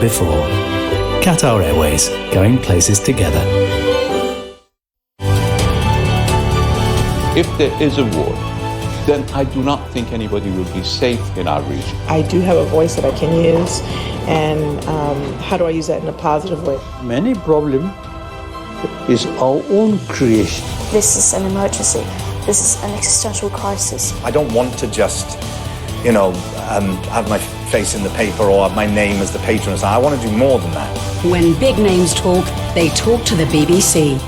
before. Qatar Airways, going places together. If there is a war, then I do not think anybody will be safe in our region. I do have a voice that I can use, and how do I use that in a positive way? Many problem is our own creation. This is an emergency. This is an existential crisis. I don't want to just, have my face in the paper or have my name as the patron. I want to do more than that. When big names talk, they talk to the BBC.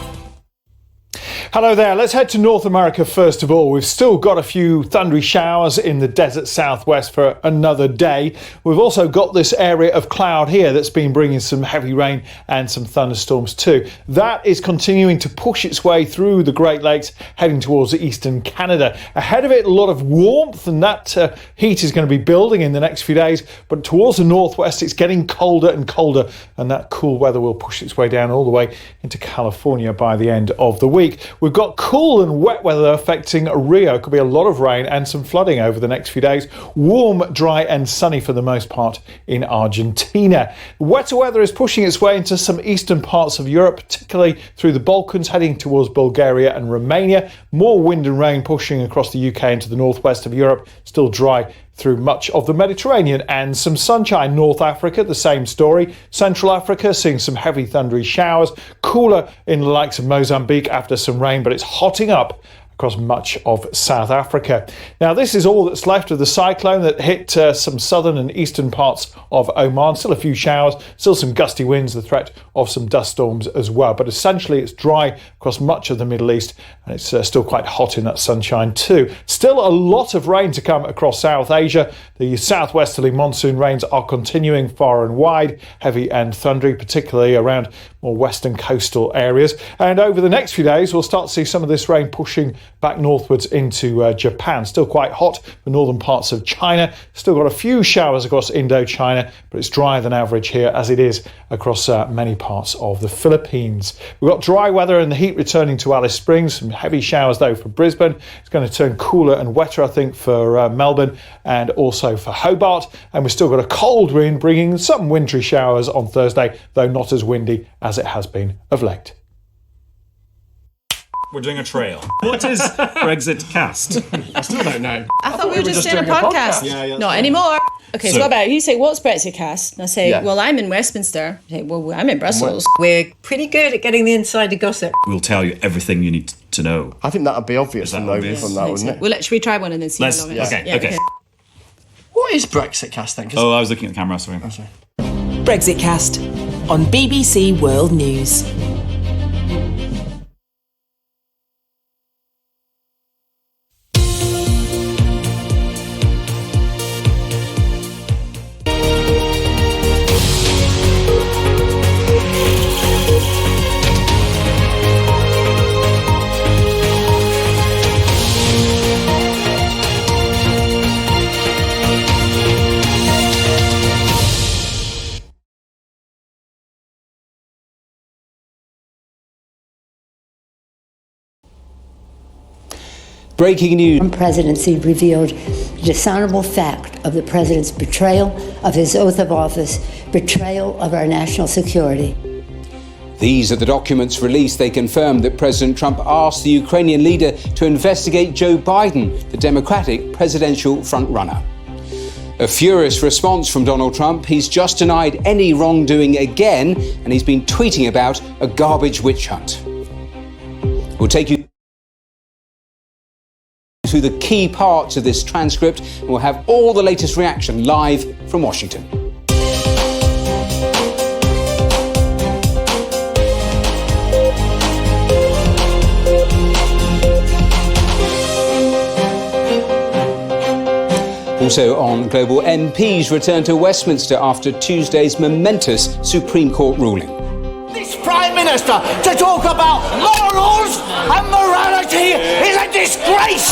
Hello there. Let's head to North America first of all. We've still got a few thundery showers in the desert southwest for another day. We've also got this area of cloud here that's been bringing some heavy rain and some thunderstorms too. That is continuing to push its way through the Great Lakes, heading towards eastern Canada. Ahead of it, a lot of warmth, and that heat is going to be building in the next few days. But towards the northwest, it's getting colder and colder, and that cool weather will push its way down all the way into California by the end of the week. We've got cool and wet weather affecting Rio. Could be a lot of rain and some flooding over the next few days. Warm, dry and sunny for the most part in Argentina. Wetter weather is pushing its way into some eastern parts of Europe, particularly through the Balkans, heading towards Bulgaria and Romania. More wind and rain pushing across the UK into the northwest of Europe. Still dry through much of the Mediterranean and some sunshine. North Africa, the same story. Central Africa, seeing some heavy thundery showers. Cooler in the likes of Mozambique after some rain, but it's hotting up across much of South Africa. Now, this is all that's left of the cyclone that hit some southern and eastern parts of Oman. Still a few showers, still some gusty winds, the threat of some dust storms as well. But essentially, it's dry across much of the Middle East, and it's still quite hot in that sunshine too. Still a lot of rain to come across South Asia. The southwesterly monsoon rains are continuing far and wide, heavy and thundery, particularly around more western coastal areas. And over the next few days, we'll start to see some of this rain pushing back northwards into Japan. Still quite hot for northern parts of China. Still got a few showers across Indochina, but it's drier than average here, as it is across many parts of the Philippines. We've got dry weather and the heat returning to Alice Springs. Some heavy showers though for Brisbane. It's going to turn cooler and wetter, I think, for Melbourne and also for Hobart. And we've still got a cold wind bringing some wintry showers on Thursday, though not as windy as it has been of late. We're doing a trail. What is Brexit cast? I still don't know. I thought we were just doing a podcast. Yeah, Not anymore. Okay, so what about you say, what's Brexit cast? And I say, well, I'm in Westminster. I say, well, I'm in Brussels. We're pretty good at getting the insider gossip. We'll tell you everything you need to know. I think that would be obvious from that, wouldn't it? Well, should we try one and then see how long it is? Okay. What is Brexit cast then? I was looking at the camera, sorry. Brexit cast on BBC World News. Breaking news. The presidency revealed the dishonorable fact of the president's betrayal of his oath of office, betrayal of our national security. These are the documents released. They confirm that President Trump asked the Ukrainian leader to investigate Joe Biden, the Democratic presidential frontrunner. A furious response from Donald Trump. He's just denied any wrongdoing again, and he's been tweeting about a garbage witch hunt. We'll take you through the key parts of this transcript, and we'll have all the latest reaction live from Washington. Also on Global, MPs return to Westminster after Tuesday's momentous Supreme Court ruling. This Prime Minister to talk about morals and morality is a disgrace!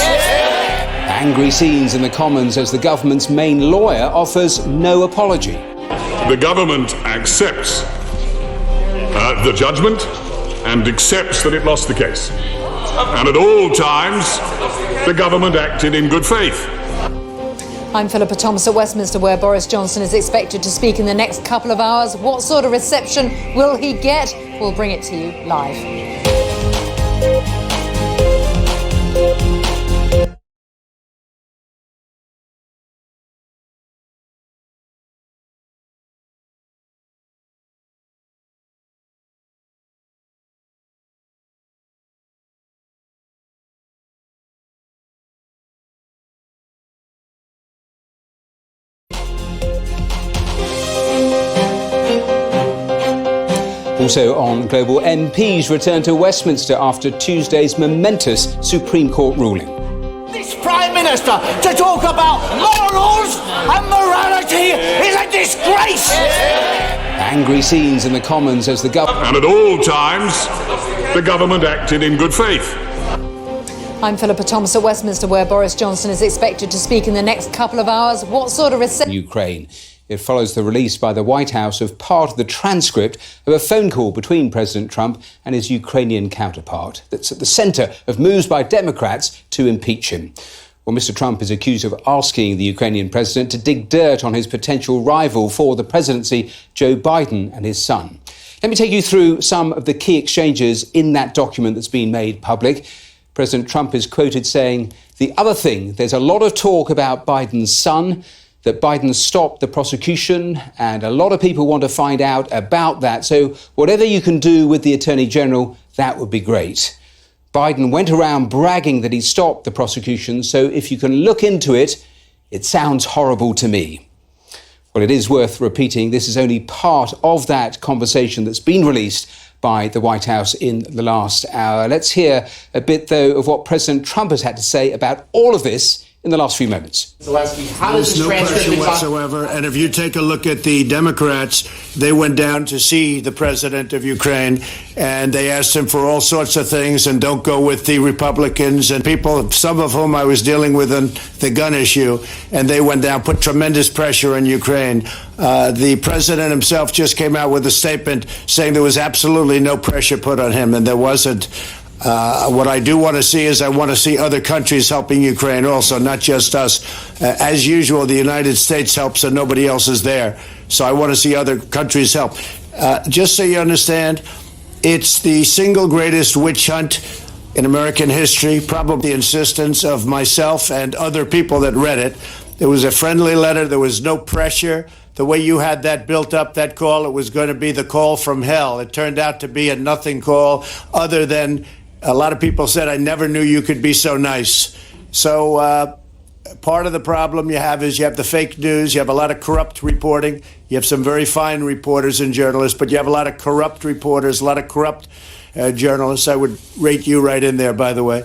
Angry scenes in the Commons as the government's main lawyer offers no apology. The government accepts the judgment and accepts that it lost the case. And at all times, the government acted in good faith. I'm Philippa Thomas at Westminster, where Boris Johnson is expected to speak in the next couple of hours. What sort of reception will he get? We'll bring it to you live. Also on Global, MPs return to Westminster after Tuesday's momentous Supreme Court ruling. This Prime Minister to talk about morals and morality is a disgrace! Angry scenes in the Commons as the government... And at all times, the government acted in good faith. I'm Philippa Thomas at Westminster, where Boris Johnson is expected to speak in the next couple of hours. What sort of reception... Ukraine. It follows the release by the White House of part of the transcript of a phone call between President Trump and his Ukrainian counterpart that's at the centre of moves by Democrats to impeach him. Well, Mr. Trump is accused of asking the Ukrainian president to dig dirt on his potential rival for the presidency, Joe Biden, and his son. Let me take you through some of the key exchanges in that document that's been made public. President Trump is quoted saying, "The other thing, there's a lot of talk about Biden's son, that Biden stopped the prosecution, and a lot of people want to find out about that. So whatever you can do with the Attorney General, that would be great." Biden went around bragging that he stopped the prosecution, so if you can look into it, it sounds horrible to me. Well, it is worth repeating, this is only part of that conversation that's been released by the White House in the last hour. Let's hear a bit, though, of what President Trump has had to say about all of this in the last few moments. How does this pressure whatsoever, and if you take a look at the Democrats, they went down to see the president of Ukraine, and they asked him for all sorts of things, and don't go with the Republicans and people, some of whom I was dealing with on the gun issue, and they went down, put tremendous pressure on Ukraine. The president himself just came out with a statement saying there was absolutely no pressure put on him, and there wasn't. What I do want to see is I want to see other countries helping Ukraine also, not just us. As usual, the United States helps and nobody else is there. So I want to see other countries help. Just so you understand, it's the single greatest witch hunt in American history, probably the insistence of myself and other people that read it. It was a friendly letter. There was no pressure. The way you had that built up, that call, it was going to be the call from hell. It turned out to be a nothing call, other than a lot of people said, "I never knew you could be so nice." So part of the problem you have is you have the fake news. You have a lot of corrupt reporting. You have some very fine reporters and journalists, but you have a lot of corrupt reporters, a lot of corrupt journalists. I would rate you right in there, by the way.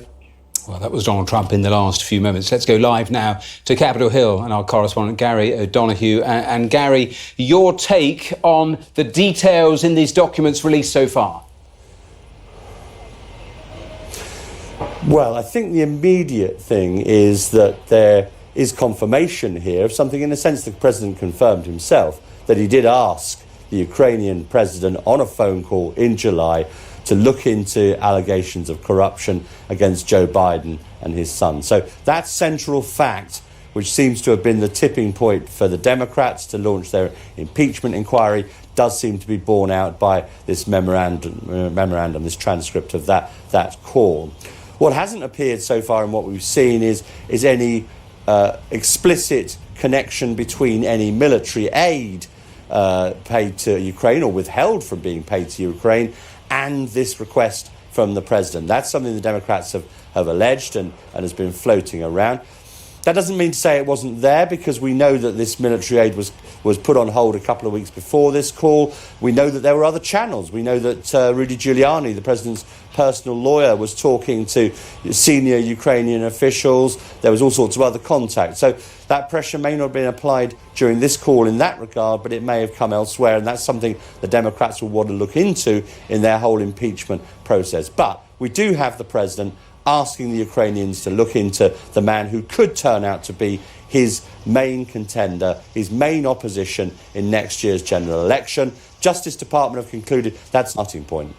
Well, that was Donald Trump in the last few moments. Let's go live now to Capitol Hill and our correspondent Gary O'Donoghue. And Gary, your take on the details in these documents released so far? Well, I think the immediate thing is that there is confirmation here of something, in a sense the president confirmed himself, that he did ask the Ukrainian president on a phone call in July to look into allegations of corruption against Joe Biden and his son. So that central fact, which seems to have been the tipping point for the Democrats to launch their impeachment inquiry, does seem to be borne out by this memorandum, this transcript of that call. What hasn't appeared so far in what we've seen is any explicit connection between any military aid paid to Ukraine or withheld from being paid to Ukraine and this request from the president. That's something the Democrats have alleged and has been floating around. That doesn't mean to say it wasn't there, because we know that this military aid was put on hold a couple of weeks before this call. We know that there were other channels. We know that Rudy Giuliani, the president's personal lawyer, was talking to senior Ukrainian officials. There was all sorts of other contacts. So that pressure may not have been applied during this call in that regard, but it may have come elsewhere, and that's something the Democrats will want to look into in their whole impeachment process. But we do have the president asking the Ukrainians to look into the man who could turn out to be his main contender, his main opposition in next year's general election. Justice Department have concluded that's a starting point.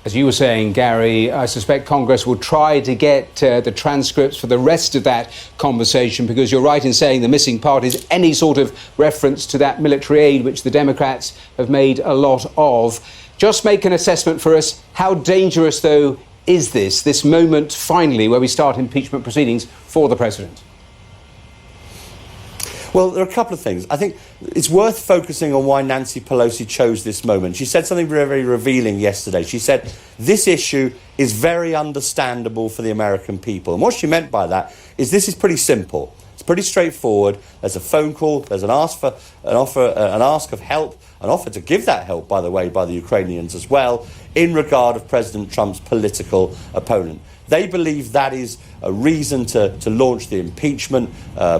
As you were saying, Gary, I suspect Congress will try to get the transcripts for the rest of that conversation, because you're right in saying the missing part is any sort of reference to that military aid, which the Democrats have made a lot of. Just make an assessment for us. How dangerous, though, is this moment, finally, where we start impeachment proceedings for the president? Well, there are a couple of things. I think it's worth focusing on why Nancy Pelosi chose this moment. She said something very, very revealing yesterday. She said this issue is very understandable for the American people. And what she meant by that is this is pretty simple. It's pretty straightforward. There's a phone call. There's an ask of help, an offer to give that help, by the way, by the Ukrainians as well, in regard of President Trump's political opponent. They believe that is a reason to launch the impeachment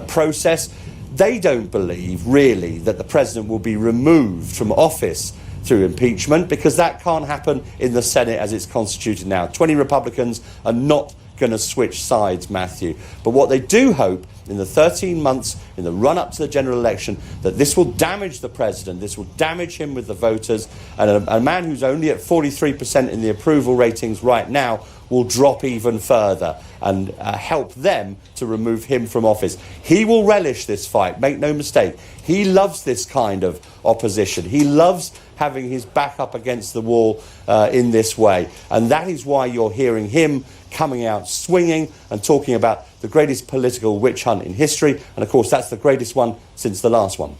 process. They don't believe, really, that the president will be removed from office through impeachment, because that can't happen in the Senate as it's constituted now. 20 Republicans are not going to switch sides, Matthew. But what they do hope in the 13 months in the run-up to the general election, that this will damage the president, this will damage him with the voters, and a man who's only at 43% in the approval ratings right now will drop even further and help them to remove him from office. He will relish this fight, make no mistake. He loves this kind of opposition. He loves having his back up against the wall in this way. And that is why you're hearing him coming out swinging and talking about the greatest political witch hunt in history. And of course, that's the greatest one since the last one.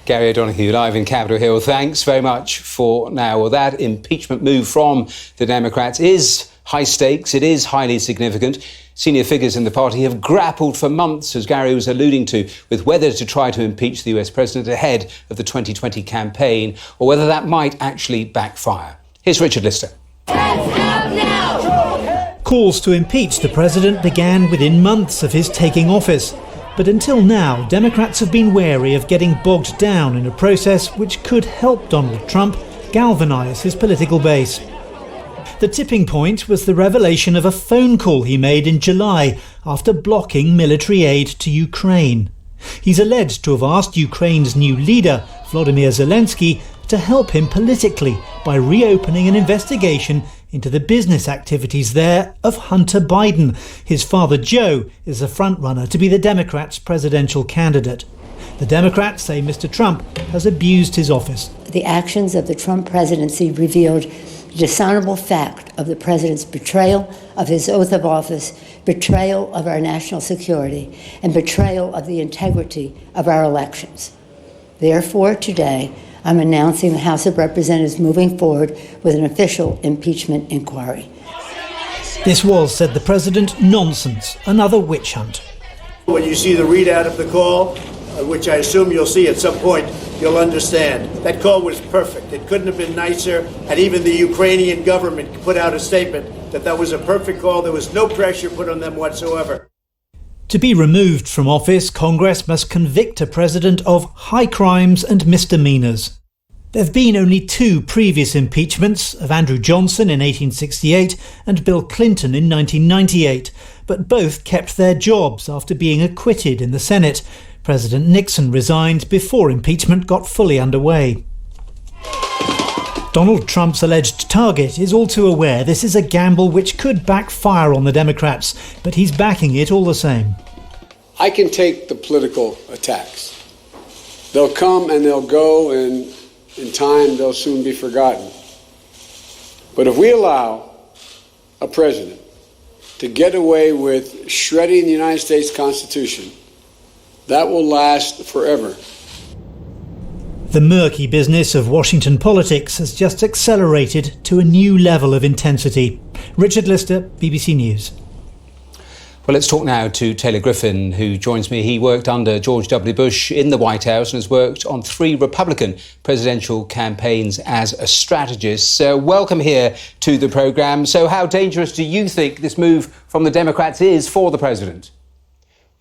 Gary O'Donoghue, live in Capitol Hill. Thanks very much for now. Well, that impeachment move from the Democrats is high stakes. It is highly significant. Senior figures in the party have grappled for months, as Gary was alluding to, with whether to try to impeach the US president ahead of the 2020 campaign, or whether that might actually backfire. Here's Richard Lister. Calls to impeach the president began within months of his taking office. But until now, Democrats have been wary of getting bogged down in a process which could help Donald Trump galvanise his political base. The tipping point was the revelation of a phone call he made in July after blocking military aid to Ukraine. He's alleged to have asked Ukraine's new leader, Volodymyr Zelensky, to help him politically by reopening an investigation into the business activities there of Hunter Biden. His father, Joe, is a frontrunner to be the Democrats' presidential candidate. The Democrats say Mr. Trump has abused his office. The actions of the Trump presidency revealed the dishonorable fact of the president's betrayal of his oath of office, betrayal of our national security, and betrayal of the integrity of our elections. Therefore, today, I'm announcing the House of Representatives moving forward with an official impeachment inquiry. This was, said the president, nonsense, another witch hunt. When you see the readout of the call, which I assume you'll see at some point, you'll understand. That call was perfect. It couldn't have been nicer, and even the Ukrainian government put out a statement that was a perfect call. There was no pressure put on them whatsoever. To be removed from office, Congress must convict a president of high crimes and misdemeanours. There have been only two previous impeachments, of Andrew Johnson in 1868 and Bill Clinton in 1998, but both kept their jobs after being acquitted in the Senate. President Nixon resigned before impeachment got fully underway. Donald Trump's alleged target is all too aware this is a gamble which could backfire on the Democrats, but he's backing it all the same. I can take the political attacks. They'll come and they'll go, and in time they'll soon be forgotten. But if we allow a president to get away with shredding the United States Constitution, that will last forever. The murky business of Washington politics has just accelerated to a new level of intensity. Richard Lister, BBC News. Well, let's talk now to Taylor Griffin, who joins me. He worked under George W. Bush in the White House and has worked on 3 Republican presidential campaigns as a strategist. So welcome here to the programme. So how dangerous do you think this move from the Democrats is for the president?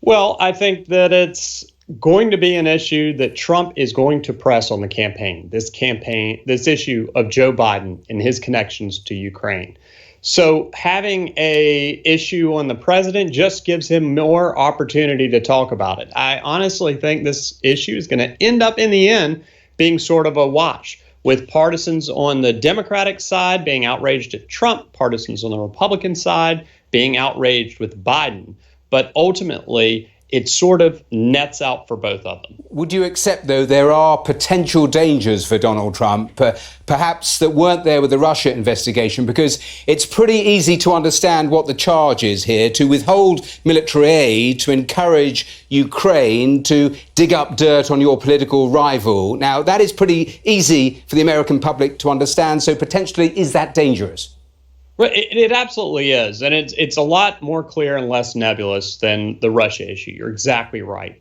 Well, I think that it's going to be an issue that Trump is going to press on the campaign, this issue of Joe Biden and his connections to Ukraine. So having a issue on the president just gives him more opportunity to talk about it. I honestly think this issue is going to end up in the end being sort of a wash. with partisans on the Democratic side being outraged at Trump, partisans on the Republican side being outraged with Biden. But ultimately, it sort of nets out for both of them. Would you accept, though, there are potential dangers for Donald Trump, perhaps that weren't there with the Russia investigation? Because it's pretty easy to understand what the charge is here, to withhold military aid, to encourage Ukraine to dig up dirt on your political rival. Now, that is pretty easy for the American public to understand, so potentially is that dangerous? Well, it absolutely is. And it's a lot more clear and less nebulous than the Russia issue. You're exactly right.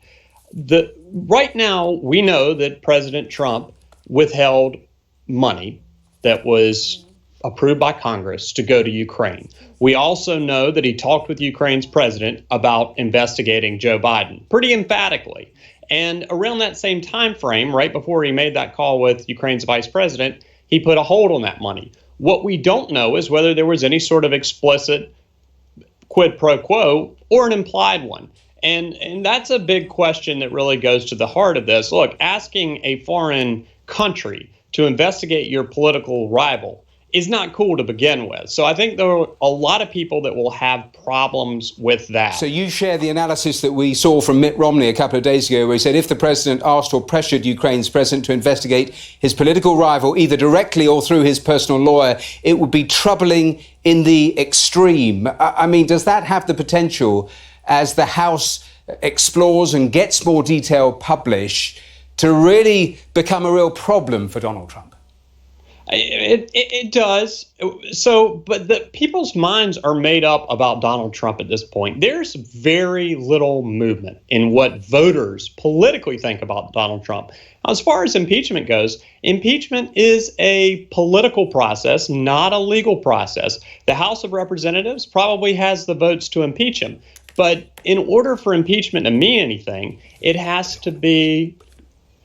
Right now, we know that President Trump withheld money that was approved by Congress to go to Ukraine. We also know that he talked with Ukraine's president about investigating Joe Biden pretty emphatically. And around that same time frame, right before he made that call with Ukraine's vice president, he put a hold on that money. What we don't know is whether there was any sort of explicit quid pro quo or an implied one. And that's a big question that really goes to the heart of this. Look, asking a foreign country to investigate your political rival is not cool to begin with. So I think there are a lot of people that will have problems with that. So you share the analysis that we saw from Mitt Romney a couple of days ago, where he said if the president asked or pressured Ukraine's president to investigate his political rival, either directly or through his personal lawyer, it would be troubling in the extreme. I mean, does that have the potential, as the House explores and gets more detail published, to really become a real problem for Donald Trump? It does. So, but the people's minds are made up about Donald Trump at this point. There's very little movement in what voters politically think about Donald Trump. As far as impeachment goes, impeachment is a political process, not a legal process. The House of Representatives probably has the votes to impeach him. But in order for impeachment to mean anything, it has to be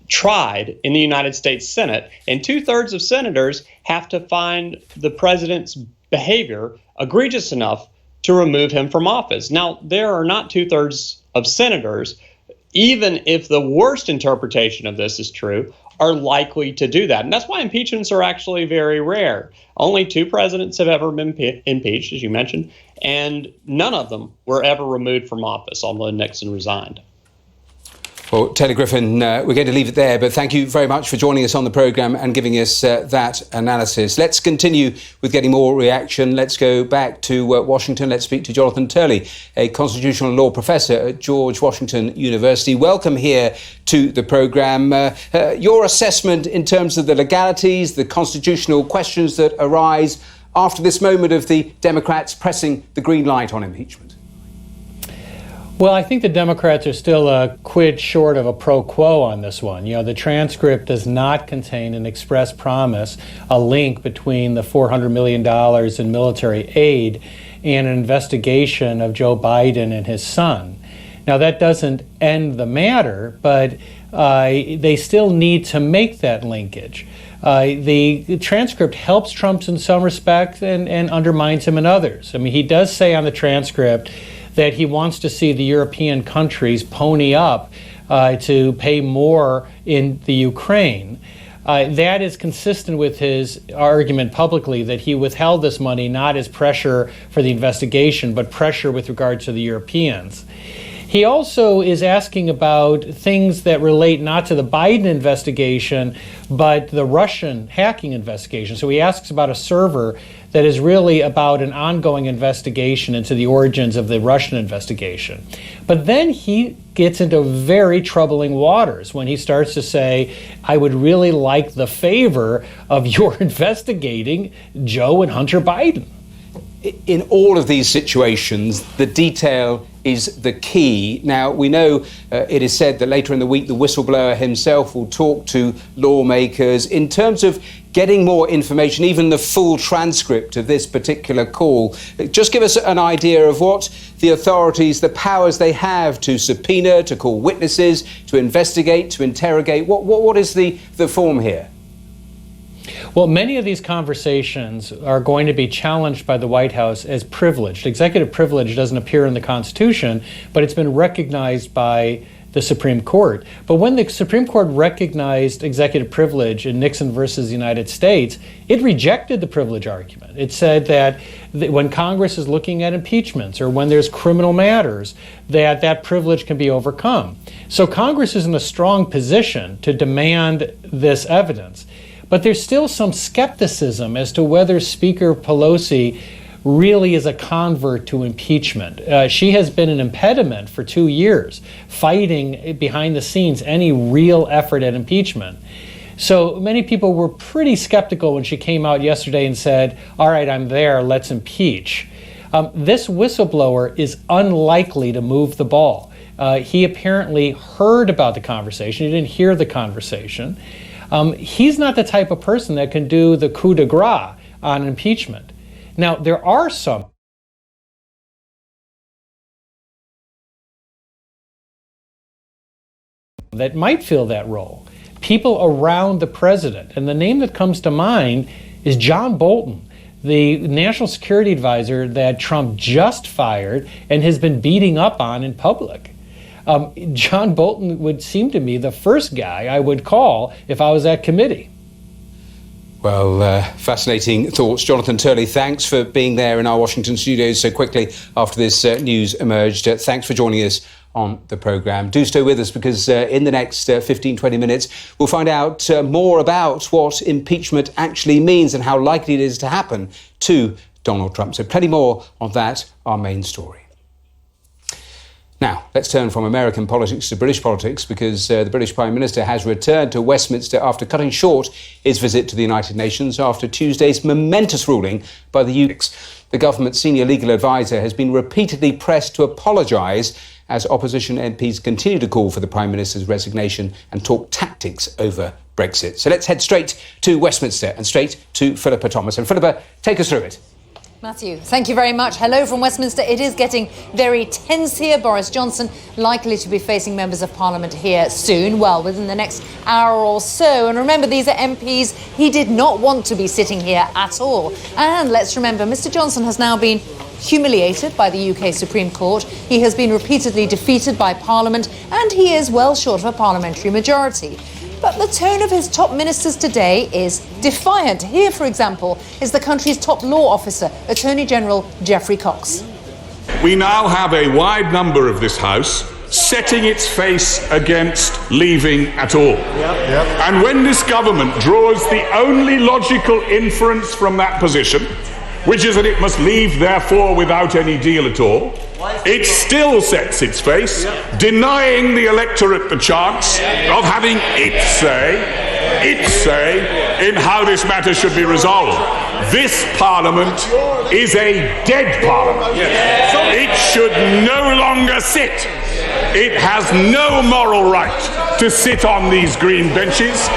tried in the United States Senate, and 2/3 of senators have to find the president's behavior egregious enough to remove him from office. Now, there are not 2/3 of senators, even if the worst interpretation of this is true, are likely to do that. And that's why impeachments are actually very rare. Only 2 presidents have ever been impeached, as you mentioned, and none of them were ever removed from office, although Nixon resigned. Well, Taylor Griffin, we're going to leave it there, but thank you very much for joining us on the programme and giving us that analysis. Let's continue with getting more reaction. Let's go back to Washington. Let's speak to Jonathan Turley, a constitutional law professor at George Washington University. Welcome here to the programme. Your assessment in terms of the legalities, the constitutional questions that arise after this moment of the Democrats pressing the green light on impeachment. Well, I think the Democrats are still a quid short of a pro quo on this one. You know, the transcript does not contain an express promise, a link between the $400 million in military aid and an investigation of Joe Biden and his son. Now, that doesn't end the matter, but they still need to make that linkage. The transcript helps Trump in some respects and undermines him in others. I mean, he does say on the transcript that he wants to see the European countries pony up to pay more in the Ukraine. That is consistent with his argument publicly that he withheld this money not as pressure for the investigation, but pressure with regard to the Europeans. He also is asking about things that relate not to the Biden investigation, but the Russian hacking investigation. So he asks about a server that is really about an ongoing investigation into the origins of the Russian investigation. But then he gets into very troubling waters when he starts to say, I would really like the favor of your investigating Joe and Hunter Biden. In all of these situations, the detail is the key. Now, we know it is said that later in the week, the whistleblower himself will talk to lawmakers. In terms of getting more information, even the full transcript of this particular call, just give us an idea of what the authorities, the powers they have to subpoena, to call witnesses, to investigate, to interrogate. What is the form here? Well, many of these conversations are going to be challenged by the White House as privileged. Executive privilege doesn't appear in the Constitution, but it's been recognized by the Supreme Court. But when the Supreme Court recognized executive privilege in Nixon versus the United States, it rejected the privilege argument. It said that when Congress is looking at impeachments or when there's criminal matters, that privilege can be overcome. So Congress is in a strong position to demand this evidence. But there's still some skepticism as to whether Speaker Pelosi really is a convert to impeachment. She has been an impediment for 2 years, fighting behind the scenes any real effort at impeachment. So many people were pretty skeptical when she came out yesterday and said, all right, I'm there, let's impeach. This whistleblower is unlikely to move the ball. He apparently heard about the conversation. He didn't hear the conversation. He's not the type of person that can do the coup de grace on impeachment. Now, there are some that might fill that role, people around the president. And the name that comes to mind is John Bolton, the national security advisor that Trump just fired and has been beating up on in public. John Bolton would seem to me the first guy I would call if I was at committee. Well, fascinating thoughts. Jonathan Turley, thanks for being there in our Washington studios so quickly after this news emerged. Thanks for joining us on the programme. Do stay with us because in the next 15-20 minutes, we'll find out more about what impeachment actually means and how likely it is to happen to Donald Trump. So plenty more of that, our main story. Now, let's turn from American politics to British politics because the British Prime Minister has returned to Westminster after cutting short his visit to the United Nations after Tuesday's momentous ruling by the UK. The government's senior legal advisor has been repeatedly pressed to apologise as opposition MPs continue to call for the Prime Minister's resignation and talk tactics over Brexit. So let's head straight to Westminster and straight to Philippa Thomas. And Philippa, take us through it. Matthew, thank you very much. Hello from Westminster. It is getting very tense here. Boris Johnson likely to be facing members of Parliament here soon, well, within the next hour or so. And remember, these are MPs he did not want to be sitting here at all. And let's remember, Mr Johnson has now been humiliated by the UK Supreme Court. He has been repeatedly defeated by Parliament, and he is well short of a parliamentary majority. But the tone of his top ministers today is defiant. Here, for example, is the country's top law officer, Attorney General Geoffrey Cox. We now have a wide number of this House setting its face against leaving at all. And when this government draws the only logical inference from that position, which is that it must leave, therefore, without any deal at all, it still sets its face, denying the electorate the chance of having its say in how this matter should be resolved. This Parliament is a dead Parliament. It should no longer sit. It has no moral right to sit on these green benches.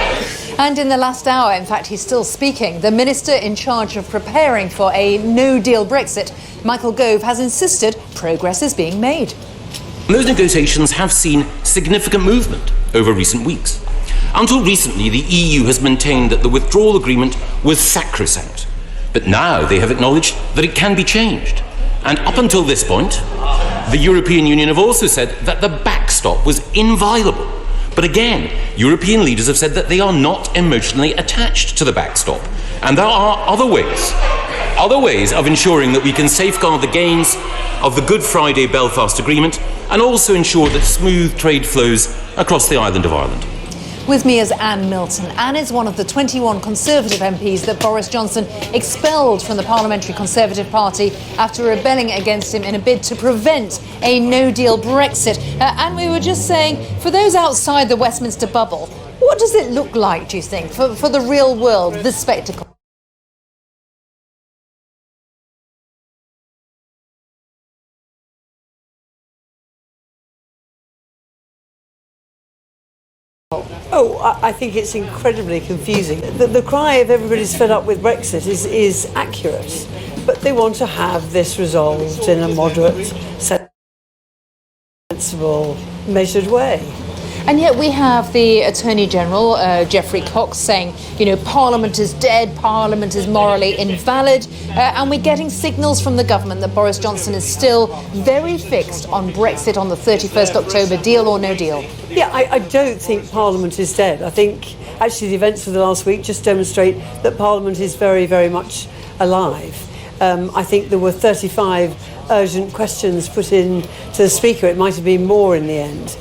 And in the last hour, in fact, he's still speaking, the minister in charge of preparing for a no-deal Brexit, Michael Gove, has insisted progress is being made. Those negotiations have seen significant movement over recent weeks. Until recently, the EU has maintained that the withdrawal agreement was sacrosanct. But now they have acknowledged that it can be changed. And up until this point, the European Union have also said that the backstop was inviolable. But again, European leaders have said that they are not emotionally attached to the backstop. And there are other ways of ensuring that we can safeguard the gains of the Good Friday Belfast Agreement and also ensure that smooth trade flows across the island of Ireland. With me is Anne Milton. Anne is one of the 21 Conservative MPs that Boris Johnson expelled from the Parliamentary Conservative Party after rebelling against him in a bid to prevent a no-deal Brexit. And we were just saying, for those outside the Westminster bubble, what does it look like, do you think, for the real world, this spectacle? Oh, I think it's incredibly confusing. The cry of everybody's fed up with Brexit is accurate, but they want to have this resolved in a moderate, sensible, measured way. And yet we have the Attorney General, Geoffrey Cox, saying, Parliament is dead, Parliament is morally invalid, and we're getting signals from the government that Boris Johnson is still very fixed on Brexit on the 31st October, deal or no deal. Yeah, I don't think Parliament is dead. I think actually the events of the last week just demonstrate that Parliament is very, very much alive. I think there were 35 urgent questions put in to the Speaker. It might have been more in the end.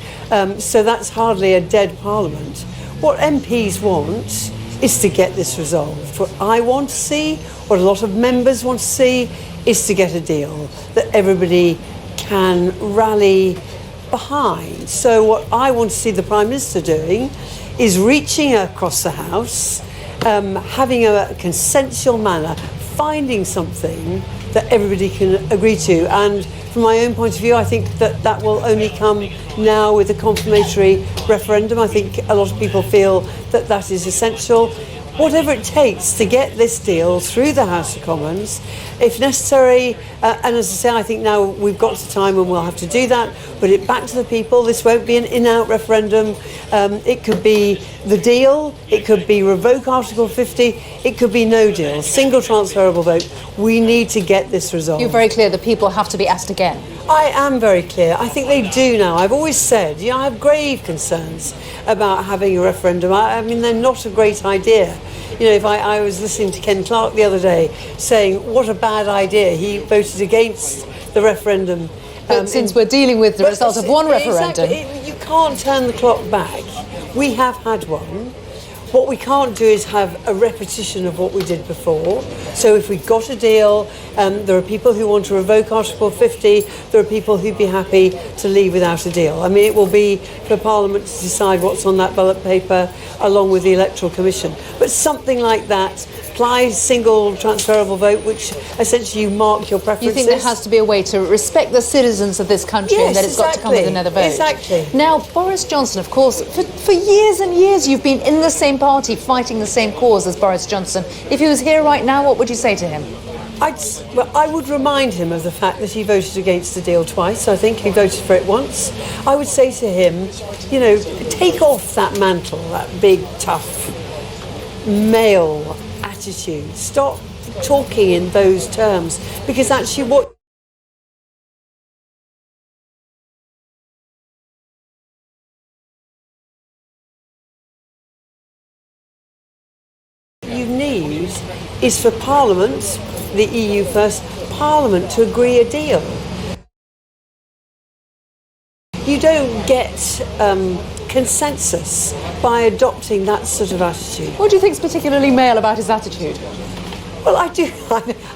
So that's hardly a dead Parliament. What MPs want is to get this resolved. What I want to see, what a lot of members want to see, is to get a deal that everybody can rally behind. So what I want to see the Prime Minister doing is reaching across the House, having a consensual manner, finding something that everybody can agree to. And from my own point of view, I think that will only come now with a confirmatory referendum. I think a lot of people feel that is essential. Whatever it takes to get this deal through the House of Commons, if necessary, and as I say, I think now we've got to time when we'll have to do that, put it back to the people. This won't be an in-out referendum. It could be the deal, it could be revoke Article 50, it could be no deal, single transferable vote. We need to get this resolved. You're very clear that people have to be asked again. I am very clear. I think they do now. I've always said, I have grave concerns about having a referendum. I mean, they're not a great idea. If I was listening to Ken Clarke the other day saying what a bad idea. He voted against the referendum. But since we're dealing with the result of one referendum... You can't turn the clock back. We have had one. What we can't do is have a repetition of what we did before. So if we got a deal, there are people who want to revoke Article 50, there are people who'd be happy to leave without a deal. I mean, it will be for Parliament to decide what's on that ballot paper along with the Electoral Commission. But something like that, apply single transferable vote, which essentially you mark your preferences. You think there has to be a way to respect the citizens of this country, and that it's got to come with another vote? Exactly. Now, Boris Johnson, of course, for years and years you've been in the same party fighting the same cause as Boris Johnson. If he was here right now, what would you say to him? I would remind him of the fact that he voted against the deal twice. I think he voted for it once. I would say to him, take off that mantle, that big, tough, male attitude. Stop talking in those terms, because actually what you need is for Parliament, the EU first, Parliament to agree a deal. You don't get consensus by adopting that sort of attitude. What do you think is particularly male about his attitude? Well, I do.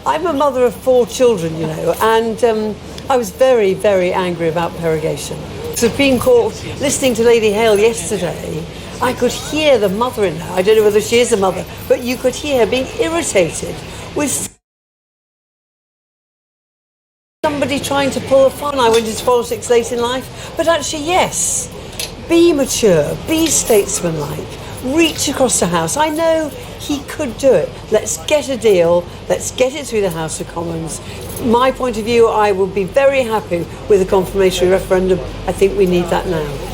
I'm a mother of 4 children, and I was very, very angry about Perrogation. Supreme Court, listening to Lady Hale yesterday, I could hear the mother in her. I don't know whether she is a mother, but you could hear her being irritated with somebody trying to pull a fun. I went into politics late in life, but actually, yes, be mature, be statesmanlike, reach across the House. I know he could do it. Let's get a deal. Let's get it through the House of Commons. My point of view, I would be very happy with a confirmatory referendum. I think we need that now.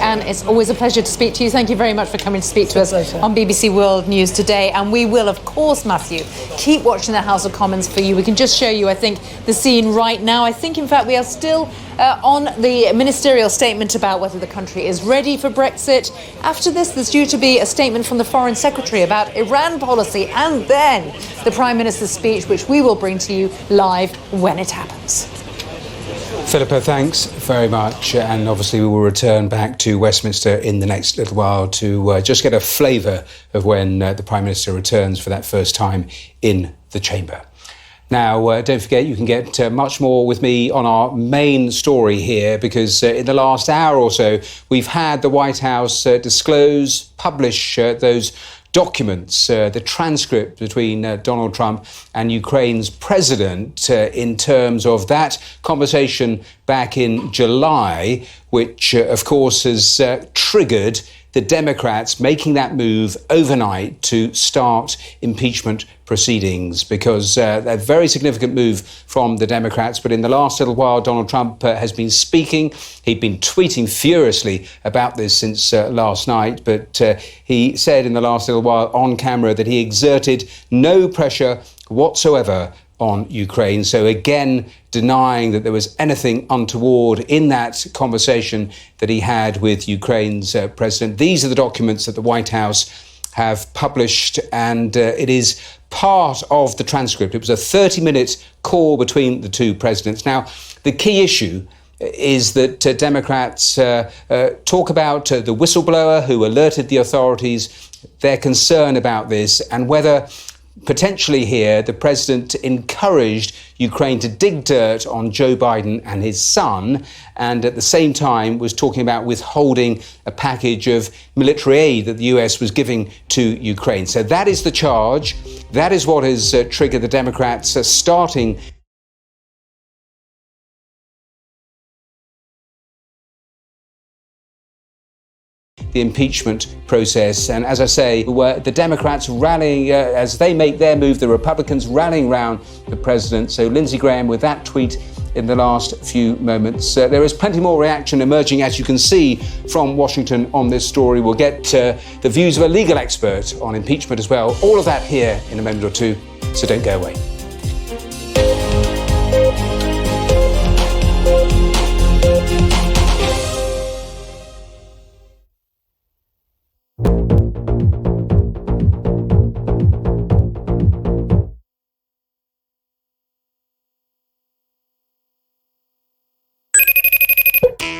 And it's always a pleasure to speak to you. Thank you very much for coming to speak to us on BBC World News today. And we will, of course, Matthew, keep watching the House of Commons for you. We can just show you, I think, the scene right now. I think, in fact, we are still on the ministerial statement about whether the country is ready for Brexit. After this, there's due to be a statement from the Foreign Secretary about Iran policy, and then the Prime Minister's speech, which we will bring to you live when it happens. Philippa, thanks very much. And obviously we will return back to Westminster in the next little while to just get a flavour of when the Prime Minister returns for that first time in the chamber. Now, don't forget, you can get much more with me on our main story here, because in the last hour or so, we've had the White House publish those documents, the transcript between Donald Trump and Ukraine's president in terms of that conversation back in July, which, of course, has triggered the Democrats making that move overnight to start impeachment proceedings, because a very significant move from the Democrats. But in the last little while, Donald Trump has been speaking. He'd been tweeting furiously about this since last night. But he said in the last little while on camera that he exerted no pressure whatsoever on Ukraine. So again, denying that there was anything untoward in that conversation that he had with Ukraine's president. These are the documents that the White House have published, and it is part of the transcript. It was a 30-minute call between the two presidents. Now, the key issue is that Democrats talk about the whistleblower who alerted the authorities, their concern about this, and whether potentially here the president encouraged Ukraine to dig dirt on Joe Biden and his son, and at the same time was talking about withholding a package of military aid that the US was giving to Ukraine. So that is the charge. That is what has triggered the Democrats starting the impeachment process. And as I say, the Democrats rallying, as they make their move, the Republicans rallying round the president. So Lindsey Graham with that tweet in the last few moments. There is plenty more reaction emerging, as you can see, from Washington on this story. We'll get the views of a legal expert on impeachment as well. All of that here in a moment or two, so don't go away.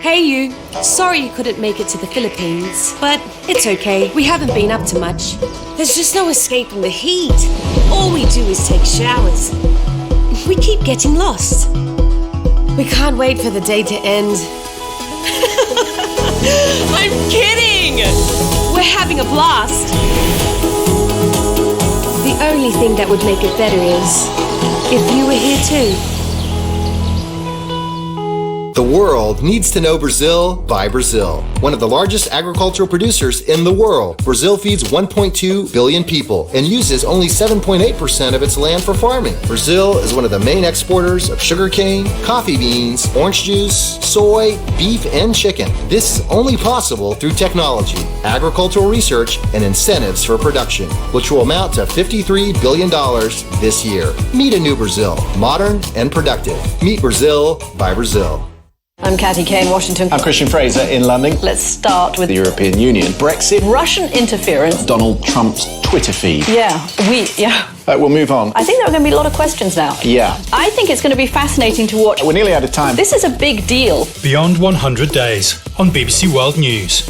Hey you, sorry you couldn't make it to the Philippines, but it's okay, we haven't been up to much. There's just no escaping the heat. All we do is take showers. We keep getting lost. We can't wait for the day to end. I'm kidding! We're having a blast. The only thing that would make it better is if you were here too. The world needs to know Brazil by Brazil. One of the largest agricultural producers in the world, Brazil feeds 1.2 billion people and uses only 7.8% of its land for farming. Brazil is one of the main exporters of sugarcane, coffee beans, orange juice, soy, beef, and chicken. This is only possible through technology, agricultural research, and incentives for production, which will amount to $53 billion this year. Meet a new Brazil, modern and productive. Meet Brazil by Brazil. I'm Catty Kay in Washington. I'm Christian Fraser in London. Let's start with the European Union, Brexit, Russian interference, Donald Trump's Twitter feed. We'll move on. I think there are going to be a lot of questions now. Yeah. I think it's going to be fascinating to watch. We're nearly out of time. This is a big deal. Beyond 100 Days on BBC World News.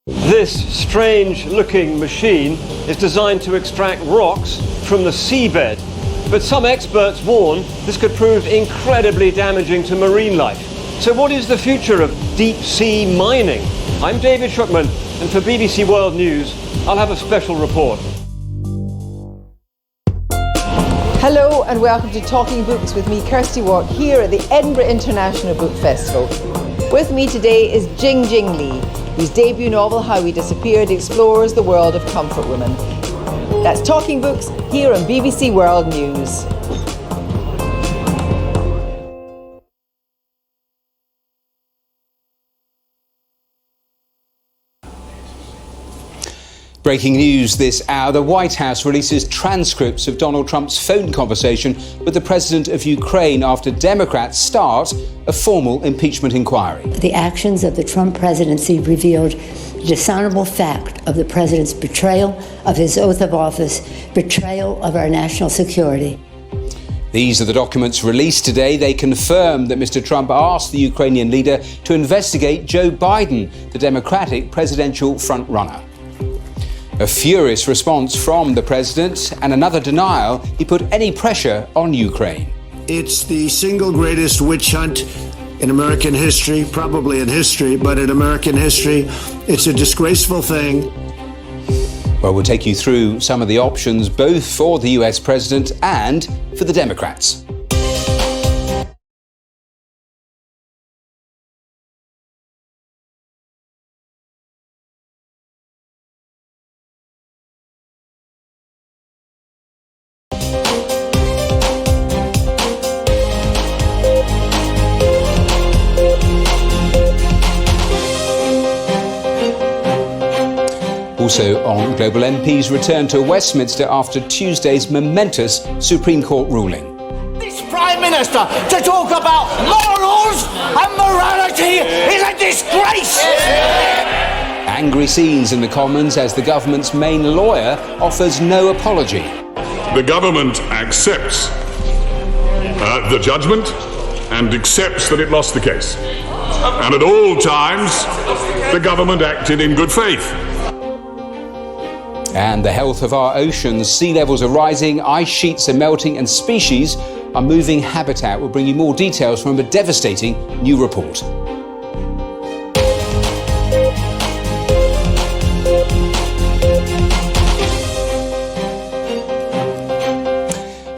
This strange-looking machine is designed to extract rocks from the seabed. But some experts warn this could prove incredibly damaging to marine life. So what is the future of deep-sea mining? I'm David Shuckman, and for BBC World News, I'll have a special report. Hello and welcome to Talking Books with me, Kirsty Watt, here at the Edinburgh International Book Festival. With me today is Jing Jing Lee, whose debut novel, How We Disappeared, explores the world of comfort women. That's Talking Books here on BBC World News. Breaking news this hour, the White House releases transcripts of Donald Trump's phone conversation with the president of Ukraine after Democrats start a formal impeachment inquiry. The actions of the Trump presidency revealed the dishonorable fact of the president's betrayal of his oath of office, betrayal of our national security. These are the documents released today. They confirm that Mr. Trump asked the Ukrainian leader to investigate Joe Biden, the Democratic presidential frontrunner. A furious response from the president and another denial he put any pressure on Ukraine. It's the single greatest witch hunt in American history, probably in history, but in American history, it's a disgraceful thing. Well, we'll take you through some of the options, both for the US president and for the Democrats. Also on Global, MPs return to Westminster after Tuesday's momentous Supreme Court ruling. This Prime Minister to talk about morals and morality is a disgrace! Angry scenes in the Commons as the government's main lawyer offers no apology. The government accepts the judgment and accepts that it lost the case. And at all times, the government acted in good faith. And the health of our oceans. Sea levels are rising, ice sheets are melting, and species are moving habitat. We'll bring you more details from a devastating new report.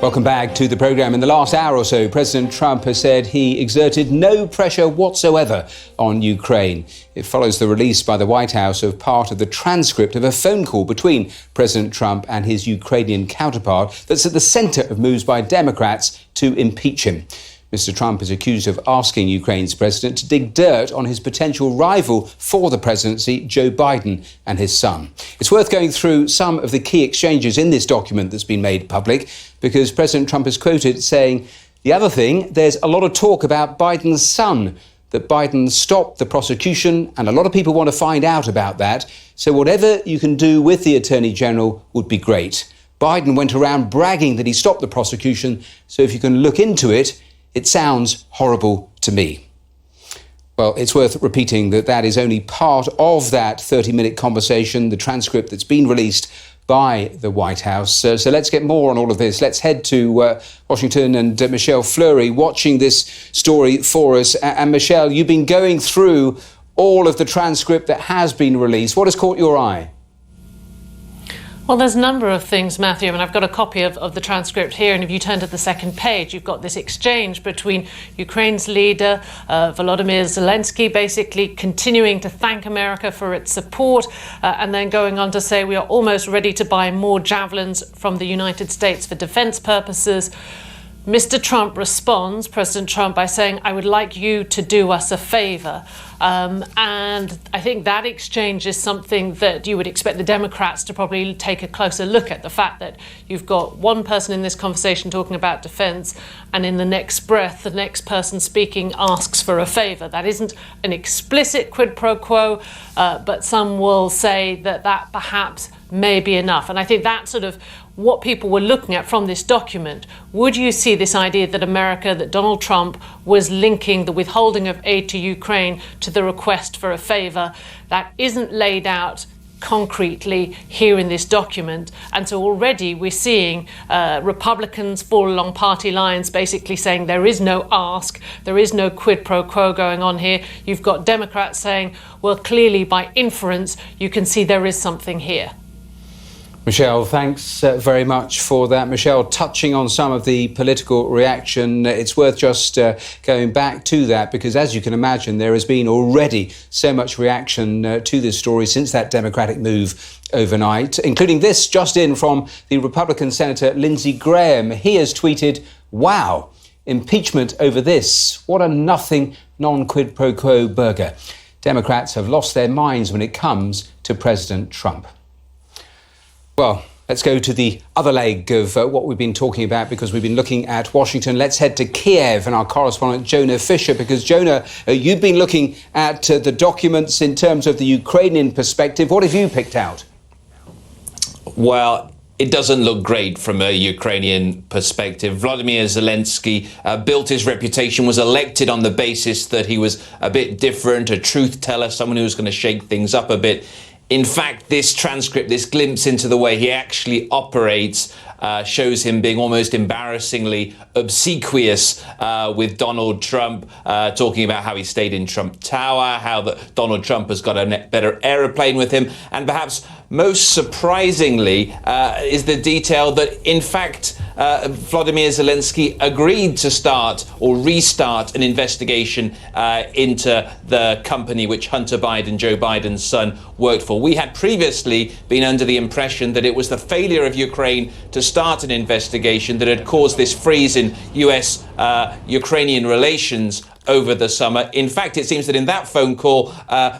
Welcome back to the programme. In the last hour or so, President Trump has said he exerted no pressure whatsoever on Ukraine. It follows the release by the White House of part of the transcript of a phone call between President Trump and his Ukrainian counterpart that's at the centre of moves by Democrats to impeach him. Mr. Trump is accused of asking Ukraine's president to dig dirt on his potential rival for the presidency, Joe Biden, and his son. It's worth going through some of the key exchanges in this document that's been made public, because President Trump is quoted saying, the other thing, there's a lot of talk about Biden's son, that Biden stopped the prosecution, and a lot of people want to find out about that. So whatever you can do with the Attorney General would be great. Biden went around bragging that he stopped the prosecution, so if you can look into it, it sounds horrible to me. Well, it's worth repeating that that is only part of that 30-minute conversation, the transcript that's been released by the White House. So let's get more on all of this. Let's head to Washington and Michelle Fleury watching this story for us. And Michelle, you've been going through all of the transcript that has been released. What has caught your eye? Well, there's a number of things, Matthew, and I've got a copy of the transcript here, and if you turn to the second page, you've got this exchange between Ukraine's leader, Volodymyr Zelensky, basically continuing to thank America for its support, and then going on to say we are almost ready to buy more javelins from the United States for defense purposes. Mr. Trump responds, President Trump, by saying, I would like you to do us a favor. And I think that exchange is something that you would expect the Democrats to probably take a closer look at. The fact that you've got one person in this conversation talking about defense, and in the next breath, the next person speaking asks for a favor. That isn't an explicit quid pro quo, but some will say that that perhaps may be enough. And I think that's sort of what people were looking at from this document. Would you see this idea that America, that Donald Trump was linking the withholding of aid to Ukraine to the request for a favor? That isn't laid out concretely here in this document. And so already we're seeing Republicans fall along party lines, basically saying there is no ask, there is no quid pro quo going on here. You've got Democrats saying, well, clearly by inference, you can see there is something here. Michelle, thanks very much for that. Michelle, touching on some of the political reaction, it's worth just going back to that, because as you can imagine, there has been already so much reaction to this story since that Democratic move overnight, including this just in from the Republican Senator Lindsey Graham. He has tweeted, wow, impeachment over this. What a nothing non-quid pro quo burger. Democrats have lost their minds when it comes to President Trump. Well, let's go to the other leg of what we've been talking about, because we've been looking at Washington. Let's head to Kiev and our correspondent Jonah Fisher, because Jonah, you've been looking at the documents in terms of the Ukrainian perspective. What have you picked out? Well, it doesn't look great from a Ukrainian perspective. Volodymyr Zelensky built his reputation, was elected on the basis that he was a bit different, a truth teller, someone who was going to shake things up a bit. In fact, this transcript, this glimpse into the way he actually operates, shows him being almost embarrassingly obsequious with Donald Trump, talking about how he stayed in Trump Tower, how Donald Trump has got a better aeroplane with him. And perhaps most surprisingly is the detail that, in fact, Volodymyr Zelensky agreed to start or restart an investigation into the company which Hunter Biden, Joe Biden's son, worked for. We had previously been under the impression that it was the failure of Ukraine to start an investigation that had caused this freeze in US-Ukrainian relations over the summer. In fact, it seems that in that phone call,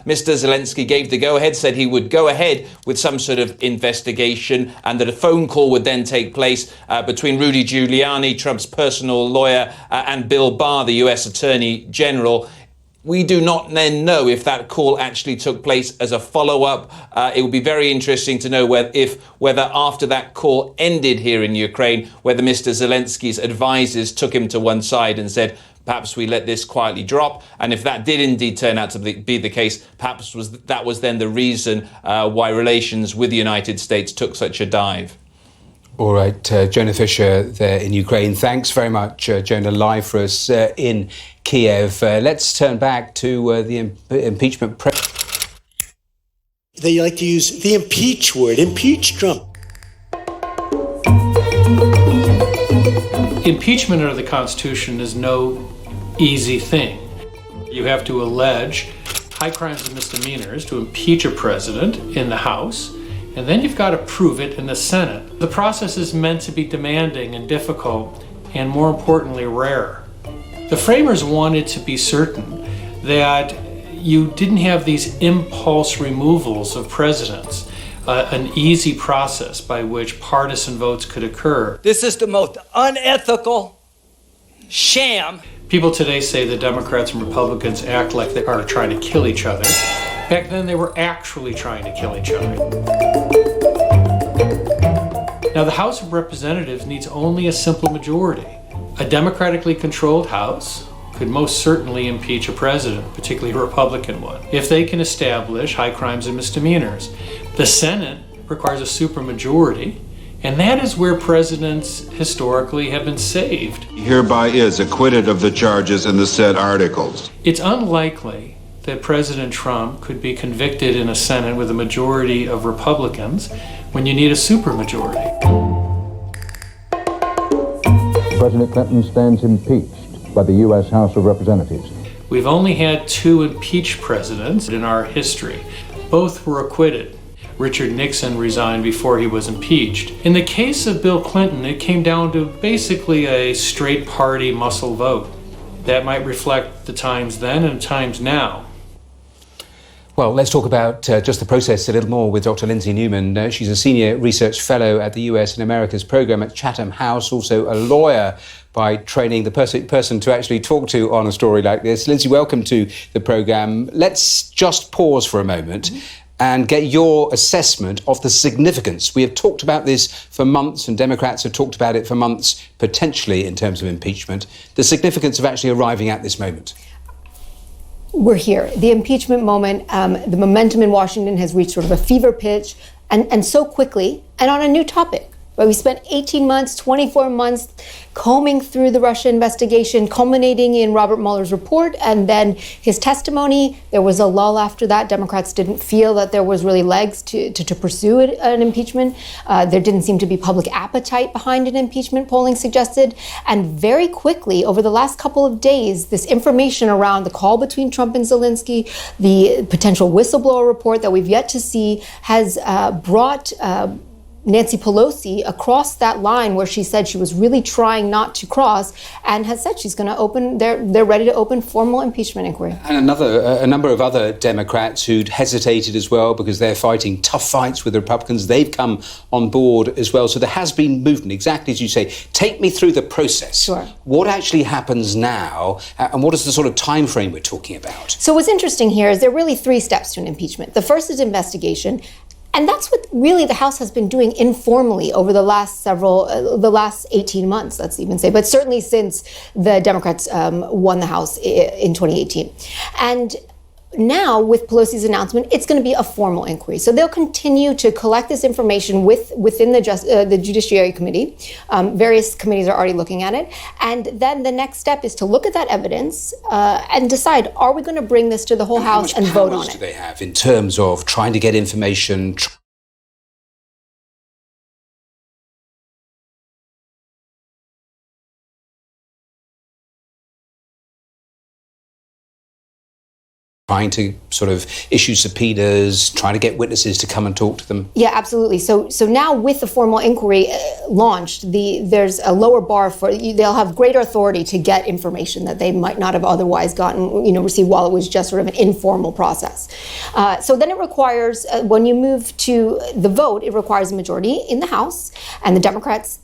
Mr. Zelensky gave the go-ahead, said he would go ahead with some sort of investigation, and that a phone call would then take place between Rudy Giuliani, Trump's personal lawyer, and Bill Barr, the US Attorney General. We do not then know if that call actually took place as a follow-up. It would be very interesting to know whether after that call ended here in Ukraine, whether Mr. Zelensky's advisors took him to one side and said, perhaps we let this quietly drop. And if that did indeed turn out to be the case, perhaps that was then the reason why relations with the United States took such a dive. All right, Jonah Fisher there in Ukraine. Thanks very much, Jonah, live for us in Kiev. Let's turn back to the impeachment. They like to use the impeach word, impeach Trump. Impeachment under the Constitution is no easy thing. You have to allege high crimes and misdemeanors to impeach a president in the House, and then you've got to prove it in the Senate. The process is meant to be demanding and difficult, and more importantly, rare. The framers wanted to be certain that you didn't have these impulse removals of presidents, an easy process by which partisan votes could occur. This is the most unethical sham. People today say the Democrats and Republicans act like they are trying to kill each other. Back then, they were actually trying to kill each other. Now, the House of Representatives needs only a simple majority. A democratically controlled House could most certainly impeach a president, particularly a Republican one, if they can establish high crimes and misdemeanors. The Senate requires a supermajority, and that is where presidents historically have been saved. Hereby is acquitted of the charges in the said articles. It's unlikely that President Trump could be convicted in a Senate with a majority of Republicans when you need a supermajority. President Clinton stands impeached by the U.S. House of Representatives. We've only had 2 impeached presidents in our history. Both were acquitted. Richard Nixon resigned before he was impeached. In the case of Bill Clinton, it came down to basically a straight party muscle vote. That might reflect the times then and times now. Well, let's talk about just the process a little more with Dr. Lindsay Newman. She's a senior research fellow at the US and Americas program at Chatham House, also a lawyer by training, the person to actually talk to on a story like this. Lindsay, welcome to the program. Let's just pause for a moment and get your assessment of the significance. We have talked about this for months, and Democrats have talked about it for months, potentially in terms of impeachment, the significance of actually arriving at this moment. We're here. The impeachment moment, the momentum in Washington has reached sort of a fever pitch, and so quickly, and on a new topic. But we spent 18 months, 24 months combing through the Russia investigation, culminating in Robert Mueller's report and then his testimony. There was a lull after that. Democrats didn't feel that there was really legs to pursue an impeachment. There didn't seem to be public appetite behind an impeachment, polling suggested. And very quickly, over the last couple of days, this information around the call between Trump and Zelensky, the potential whistleblower report that we've yet to see, has brought Nancy Pelosi across that line where she said she was really trying not to cross, and has said she's going to open, they're ready to open formal impeachment inquiry. And a number of other Democrats who'd hesitated as well because they're fighting tough fights with the Republicans, they've come on board as well. So there has been movement, exactly as you say. Take me through the process. Sure. What actually happens now, and what is the sort of time frame we're talking about? So what's interesting here is there are really 3 steps to an impeachment. The first is investigation. And that's what really the House has been doing informally over the last 18 months, let's even say, but certainly since the Democrats won the House in 2018. And now, with Pelosi's announcement, it's going to be a formal inquiry. So they'll continue to collect this information within the Judiciary Committee. Various committees are already looking at it. And then the next step is to look at that evidence and decide, are we going to bring this to the whole House and vote on it? How much powers do they have in terms of trying to get information? trying to sort of issue subpoenas, trying to get witnesses to come and talk to them? Yeah, absolutely. So now with the formal inquiry launched, there's a lower bar they'll have greater authority to get information that they might not have otherwise received while it was just sort of an informal process. So then it requires, when you move to the vote, it requires a majority in the House, and the Democrats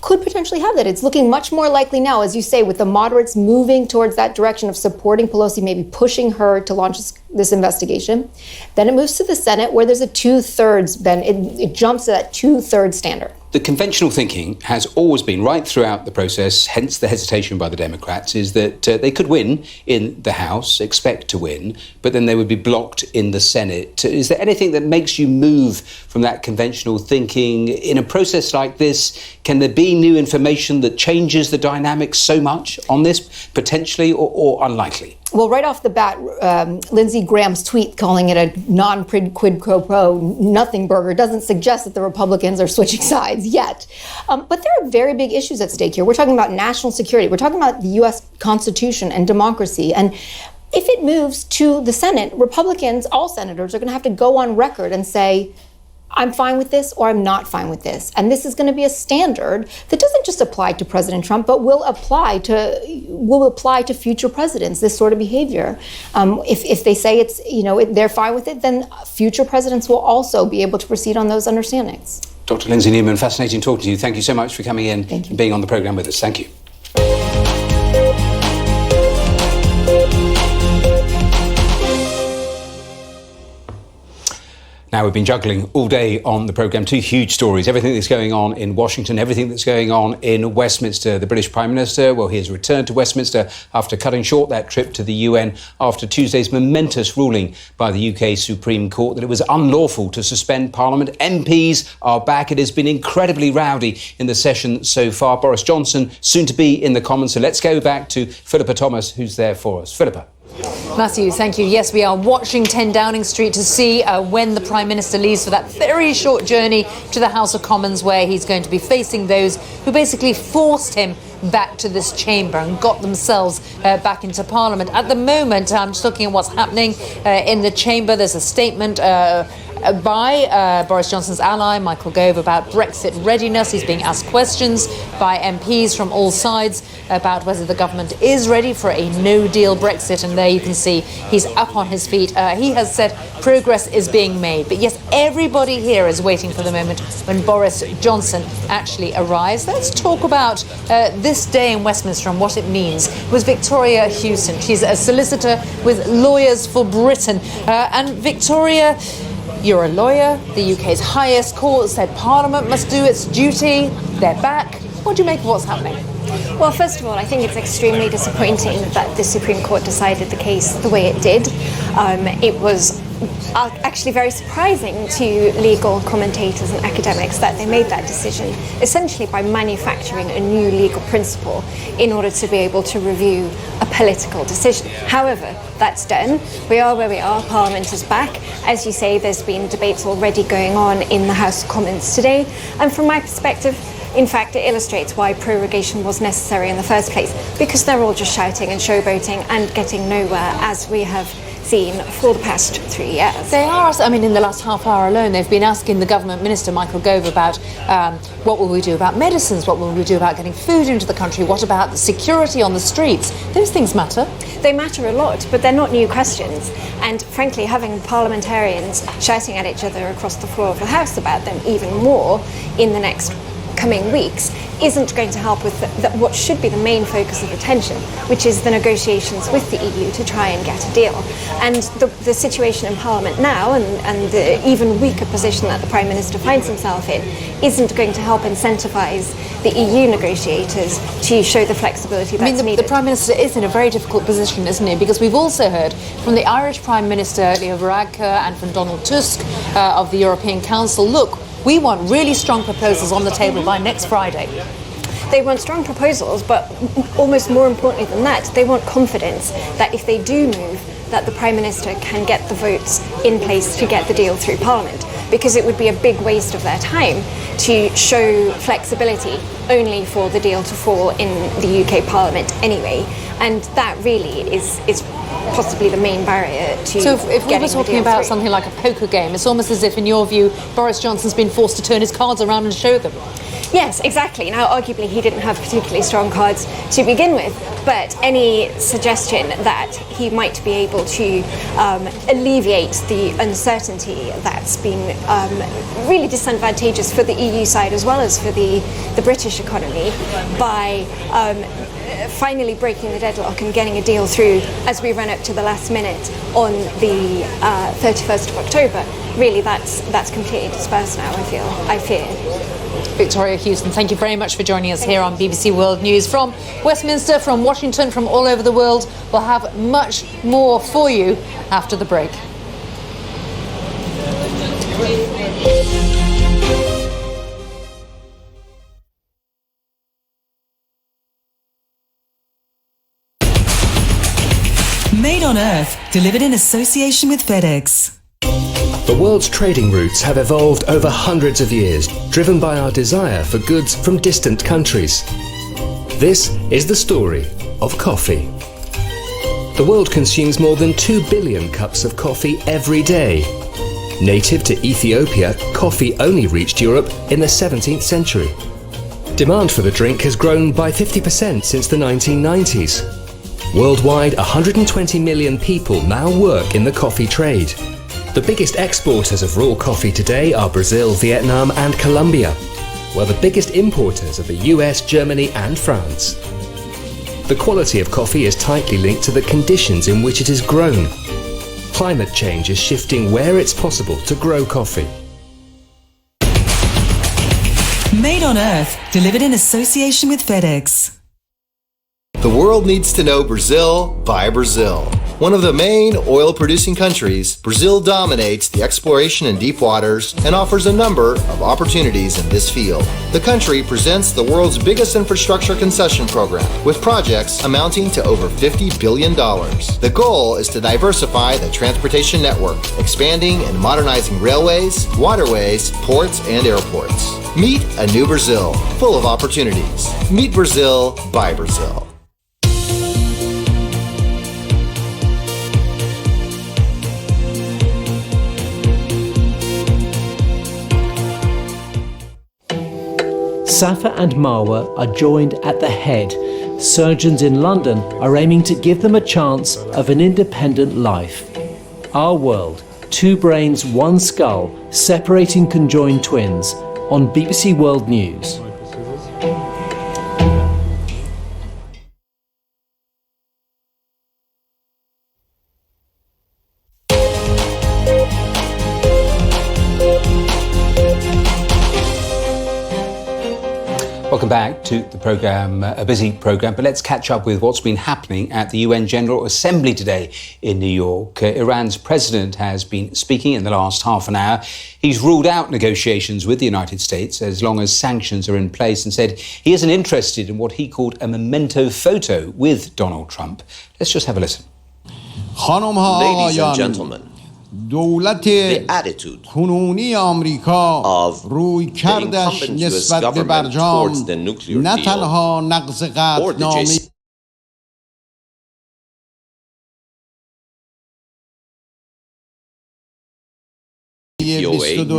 could potentially have that. It's looking much more likely now, as you say, with the moderates moving towards that direction of supporting Pelosi, maybe pushing her to launch this investigation. Then it moves to the Senate, where there's a 2/3, then it jumps to that 2/3 standard. The conventional thinking has always been, right throughout the process, hence the hesitation by the Democrats, is that they could win in the House, expect to win, but then they would be blocked in the Senate. Is there anything that makes you move from that conventional thinking? In a process like this, can there be new information that changes the dynamics so much on this, potentially or unlikely? Well, right off the bat, Lindsey Graham's tweet calling it a non-quid pro quo nothing burger doesn't suggest that the Republicans are switching sides yet. But there are very big issues at stake here. We're talking about national security. We're talking about the U.S. Constitution and democracy. And if it moves to the Senate, Republicans, all senators, are going to have to go on record and say, I'm fine with this or I'm not fine with this. And this is going to be a standard that doesn't just apply to President Trump, but will apply to future presidents, this sort of behavior. If they say it's, they're fine with it, then future presidents will also be able to proceed on those understandings. Dr. Lindsay Newman, fascinating talking to you. Thank you so much for coming in and being on the programme with us. Thank you. Now, we've been juggling all day on the programme two huge stories. Everything that's going on in Washington, everything that's going on in Westminster. The British Prime Minister, well, he has returned to Westminster after cutting short that trip to the UN after Tuesday's momentous ruling by the UK Supreme Court that it was unlawful to suspend Parliament. MPs are back. It has been incredibly rowdy in the session so far. Boris Johnson soon to be in the Commons. So let's go back to Philippa Thomas, who's there for us. Philippa. Matthew, thank you. Yes, we are watching 10 Downing Street to see when the Prime Minister leaves for that very short journey to the House of Commons, where he's going to be facing those who basically forced him back to this chamber and got themselves back into Parliament. At the moment, I'm just looking at what's happening in the chamber. There's a statement by Boris Johnson's ally, Michael Gove, about Brexit readiness. He's being asked questions by MPs from all sides about whether the government is ready for a no-deal Brexit. And there you can see he's up on his feet. He has said progress is being made. But yes, everybody here is waiting for the moment when Boris Johnson actually arrives. Let's talk about this day in Westminster and what it means. It was Victoria Hewson. She's a solicitor with Lawyers for Britain. And Victoria, you're a lawyer. The UK's highest court said Parliament must do its duty. They're back. What do you make of what's happening? Well, first of all, I think it's extremely disappointing that the Supreme Court decided the case the way it did. It was actually very surprising to legal commentators and academics that they made that decision essentially by manufacturing a new legal principle in order to be able to review a political decision. However, that's done. We are where we are. Parliament is back. As you say, there's been debates already going on in the House of Commons today. And from my perspective, in fact, it illustrates why prorogation was necessary in the first place, because they're all just shouting and showboating and getting nowhere, as we have seen for the past 3 years. They are, I mean, in the last half hour alone, they've been asking the government minister, Michael Gove, about what will we do about medicines, what will we do about getting food into the country, what about the security on the streets? Those things matter. They matter a lot, but they're not new questions. And frankly, having parliamentarians shouting at each other across the floor of the House about them even more in the next coming weeks isn't going to help with what should be the main focus of attention, which is the negotiations with the EU to try and get a deal. And the situation in Parliament now, and the even weaker position that the Prime Minister finds himself in, isn't going to help incentivise the EU negotiators to show the flexibility that's needed. The Prime Minister is in a very difficult position, isn't he? Because we've also heard from the Irish Prime Minister, Leo Varadkar, and from Donald Tusk of the European Council, look, we want really strong proposals on the table by next Friday. They want strong proposals, but almost more importantly than that, they want confidence that if they do move, that the Prime Minister can get the votes in place to get the deal through Parliament. Because it would be a big waste of their time to show flexibility only for the deal to fall in the UK Parliament anyway. And that really is possibly the main barrier to So if we were getting the talking deal about through. something like a poker game, it's almost as if, in your view, Boris Johnson's been forced to turn his cards around and show them. Yes, exactly. Now, arguably, he didn't have particularly strong cards to begin with, but any suggestion that he might be able to alleviate the uncertainty that's been really disadvantageous for the EU side as well as for the British economy by finally breaking the deadlock and getting a deal through as we run up to the last minute on the 31st of October, really that's completely dispersed now, I fear. Victoria Houston, thank you very much for joining us here on BBC World News. From Westminster, from Washington, from all over the world, we'll have much more for you after the break. Made on Earth, delivered in association with FedEx. The world's trading routes have evolved over hundreds of years, driven by our desire for goods from distant countries. This is the story of coffee. The world consumes more than 2 billion cups of coffee every day. Native to Ethiopia, coffee only reached Europe in the 17th century. Demand for the drink has grown by 50% since the 1990s. Worldwide, 120 million people now work in the coffee trade. The biggest exporters of raw coffee today are Brazil, Vietnam and Colombia, while the biggest importers are the US, Germany and France. The quality of coffee is tightly linked to the conditions in which it is grown. Climate change is shifting where it's possible to grow coffee. Made on Earth, delivered in association with FedEx. The world needs to know Brazil by Brazil. One of the main oil-producing countries, Brazil dominates the exploration in deep waters and offers a number of opportunities in this field. The country presents the world's biggest infrastructure concession program, with projects amounting to over $50 billion. The goal is to diversify the transportation network, expanding and modernizing railways, waterways, ports, and airports. Meet a new Brazil, full of opportunities. Meet Brazil by Brazil. Safa and Marwa are joined at the head. Surgeons in London are aiming to give them a chance of an independent life. Our World, 2 brains, 1 skull, separating conjoined twins, on BBC World News. Welcome back to the programme, a busy programme, but let's catch up with what's been happening at the UN General Assembly today in New York. Iran's president has been speaking in the last half an hour. He's ruled out negotiations with the United States as long as sanctions are in place and said he isn't interested in what he called a memento photo with Donald Trump. Let's just have a listen. Ladies and gentlemen, the attitude of the incumbent US government towards the nuclear deal or the JCPOA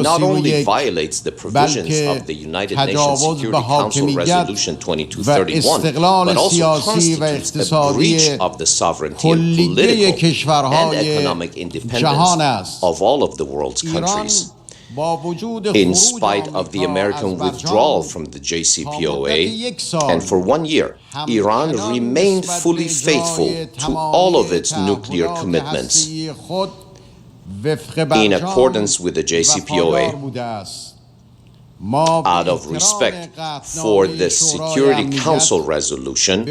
not only violates the provisions of the United Nations Security Council Resolution 2231, but also constitutes a breach of the sovereignty and political and economic independence of all of the world's countries. In spite of the American withdrawal from the JCPOA, and for 1 year, Iran remained fully faithful to all of its nuclear commitments in accordance with the JCPOA. Out of respect for the Security Council resolution,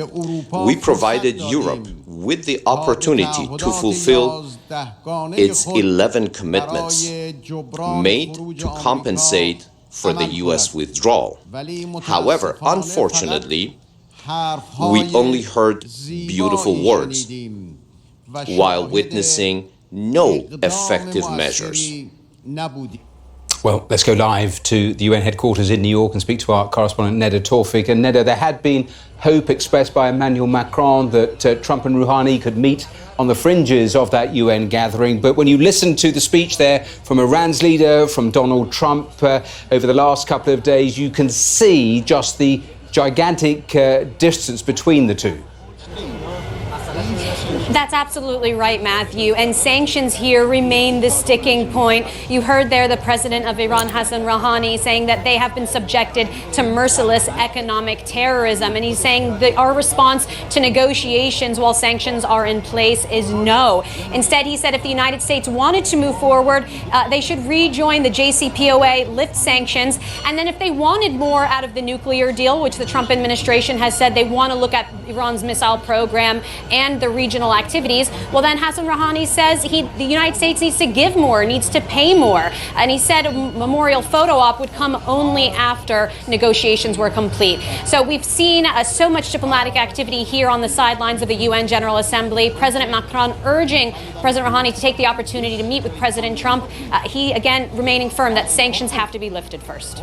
we provided Europe with the opportunity to fulfill its 11 commitments made to compensate for the US withdrawal. However, unfortunately, we only heard beautiful words while witnessing no effective measures. Well, let's go live to the UN headquarters in New York and speak to our correspondent Neda Tawfik. And Neda, there had been hope expressed by Emmanuel Macron that Trump and Rouhani could meet on the fringes of that UN gathering. But when you listen to the speech there from Iran's leader, from Donald Trump over the last couple of days, you can see just the gigantic distance between the two. That's absolutely right, Matthew. And sanctions here remain the sticking point. You heard there the president of Iran, Hassan Rouhani, saying that they have been subjected to merciless economic terrorism. And he's saying that our response to negotiations while sanctions are in place is no. Instead, he said if the United States wanted to move forward, they should rejoin the JCPOA, lift sanctions. And then if they wanted more out of the nuclear deal, which the Trump administration has said they want to look at Iran's missile program and the regional activities, well, then Hassan Rouhani says the United States needs to give more, needs to pay more. And he said a memorial photo op would come only after negotiations were complete. So we've seen so much diplomatic activity here on the sidelines of the UN General Assembly. President Macron urging President Rouhani to take the opportunity to meet with President Trump. He, again, remaining firm that sanctions have to be lifted first.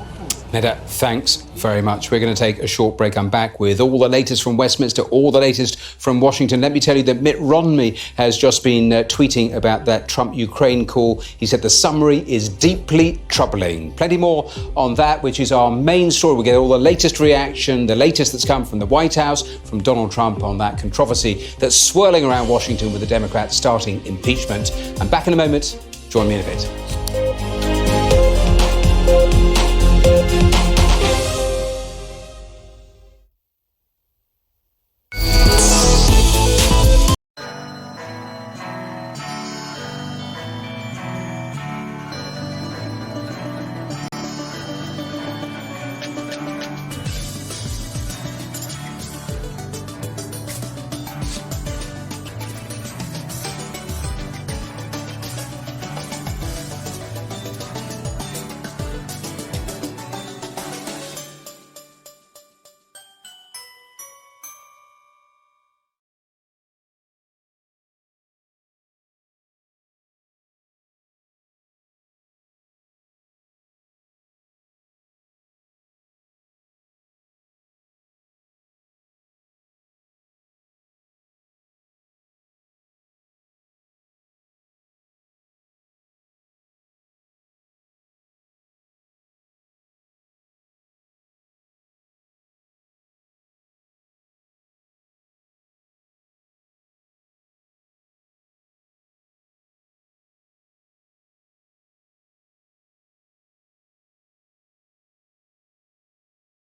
Neda, thanks very much. We're going to take a short break. I'm back with all the latest from Westminster, all the latest from Washington. Let me tell you that Mitt Romney has just been tweeting about that Trump-Ukraine call. He said the summary is deeply troubling. Plenty more on that, which is our main story. We get all the latest reaction, the latest that's come from the White House, from Donald Trump on that controversy that's swirling around Washington with the Democrats starting impeachment. I'm back in a moment. Join me in a bit.